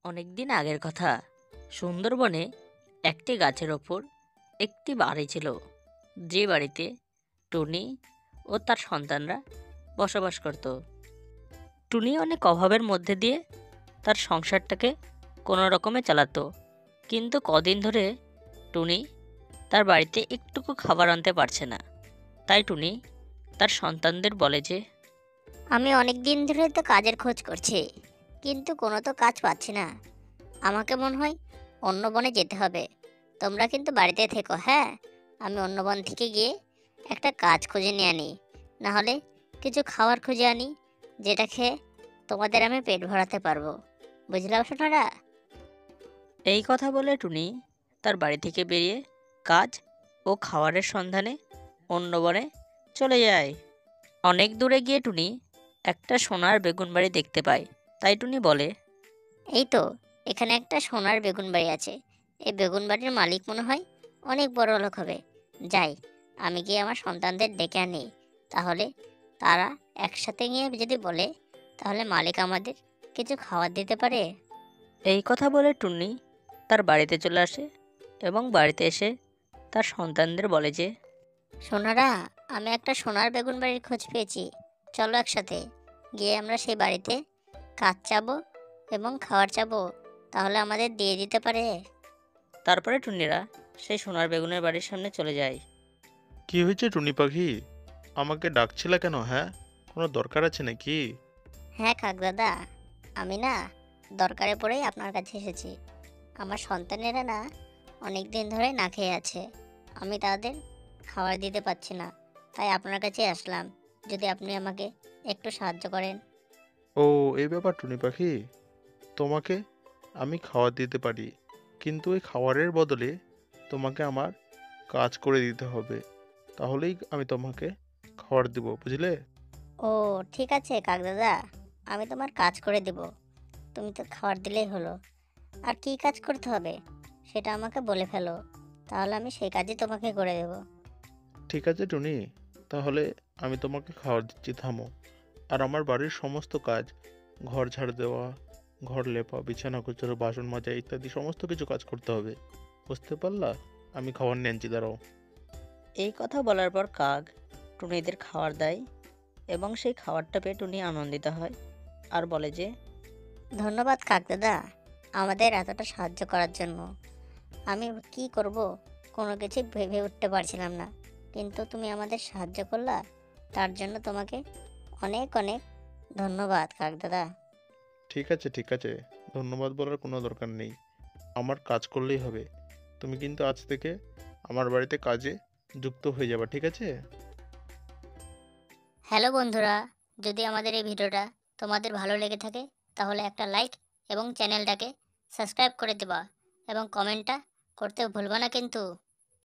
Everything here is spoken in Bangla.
অনেক দিন আগের কথা। সুন্দরবনে একটি গাছের ওপর একটি বাড়ি ছিল, যে বাড়িতে টুনি ও তার সন্তানরা বসবাস করত। টুনি অনেক অভাবের মধ্যে দিয়ে তার সংসারটাকে কোনো রকমে চালাতো, কিন্তু কদিন ধরে টুনি তার বাড়িতে একটুকু খাবার আনতে পারছে না। তাই টুনি তার সন্তানদের বলে যে, আমি অনেক দিন ধরে তো কাজের খোঁজ করছি, কিন্তু কোনো তো কাজ পাচ্ছি না। আমাকে মনে হয় অন্য বনে যেতে হবে। তোমরা কিন্তু বাড়িতে থেকো, হ্যাঁ? আমি অন্য বন থেকে গিয়ে একটা কাজ খুঁজে নিয়ে আনি, না হলে কিছু খাবার খুঁজে আনি, যেটা খেয়ে তোমাদের আমি পেট ভরাতে পারবো। বুঝলাম শোনারা? এই কথা বলে টুনি তার বাড়ি থেকে বেরিয়ে কাজ ও খাবারের সন্ধানে অন্য বনে চলে যায়। অনেক দূরে গিয়ে টুনি একটা সোনার বেগুন বাড়ি দেখতে পায়। তাই টুনি বলে, এই তো, এখানে একটা সোনার বেগুন বাড়ি আছে। এই বেগুন বাড়ির মালিক মনে হয় অনেক বড় লোক হবে। যাই, আমি গিয়ে আমার সন্তানদের ডেকে আনি। তাহলে তারা একসাথে গিয়ে যদি বলে, তাহলে মালিক আমাদের কিছু খাবার দিতে পারে। এই কথা বলে টুনি তার বাড়িতে চলে আসে এবং বাড়িতে এসে তার সন্তানদের বলে যে, সোনারা, আমি একটা সোনার বেগুন বাড়ির খোঁজ পেয়েছি। চলো একসাথে গিয়ে আমরা সেই বাড়িতে কাজ চাবো এবং খাবার চাবো, তাহলে আমাদের দিয়ে দিতে পারে। তারপরে টুনিরা সেই সোনার বেগুনের বাড়ির সামনে চলে যায়। কি হয়েছে টুনি পাখি? আমাকে ডাকছিলে কেন? হ্যাঁ, কোনো দরকার আছে নাকি? হ্যাঁ কাকদাদা, আমি না দরকারে পড়েই আপনার কাছে এসেছি। আমার সন্তানেরা না অনেক দিন ধরে না খেয়ে আছে। আমি তাদের খাবার দিতে পারছি না, তাই আপনার কাছে আসলাম। যদি আপনি আমাকে একটু সাহায্য করেন। ও, এই ব্যাপার টুনি পাখি। তোমাকে আমি খাবার দিতে পারি, কিন্তু ওই খাবারের বদলে তোমাকে আমার কাজ করে দিতে হবে। তাহলেই আমি তোমাকে খাবার দিব, বুঝলে? ও, ঠিক আছে কাকদাদা, আমি তোমার কাজ করে দেব। তুমি তো খাবার দিলেই হলো। আর কি কাজ করতে হবে সেটা আমাকে বলে ফেলো, তাহলে আমি সেই কাজই তোমাকে করে দেব। ঠিক আছে টুনি, তাহলে আমি তোমাকে খাবার দিচ্ছি, থামো। আর আমার বাড়ির সমস্ত কাজ, ঘর ঝাড় দেওয়া, ঘর লেপা, বিছানা গোছানো, বাসন মাজা ইত্যাদি সমস্ত কিছু কাজ করতে হবে। বুঝতে পারলা? আমি খাবার নিয়ে আনছি, দাঁড়াও। এই কথা বলার পর কাক টুনিদের খাবার দেয় এবং সেই খাবারটা পেয়ে টুনি আনন্দিত হয় আর বলে যে, ধন্যবাদ কাকদাদা, আমাদের এতটা সাহায্য করার জন্য। আমি কি করব কোনো কিছু ভেবে উঠতে পারছিলাম না, কিন্তু তুমি আমাদের সাহায্য করলা, তার জন্য তোমাকে অনেক অনেক ধন্যবাদ কাকদাদা। ঠিক আছে, ঠিক আছে, ধন্যবাদ বলার কোনো দরকার নেই। আমার কাজ করলেই হবে। তুমি কিন্তু আজ থেকে আমার বাড়িতে কাজে যুক্ত হয়ে যাবে, ঠিক আছে? হ্যালো বন্ধুরা, যদি আমাদের এই ভিডিওটা তোমাদের ভালো লেগে থাকে, তাহলে একটা লাইক এবং চ্যানেলটাকে সাবস্ক্রাইব করে দেবা, এবং কমেন্টটা করতে ভুলবা না কিন্তু।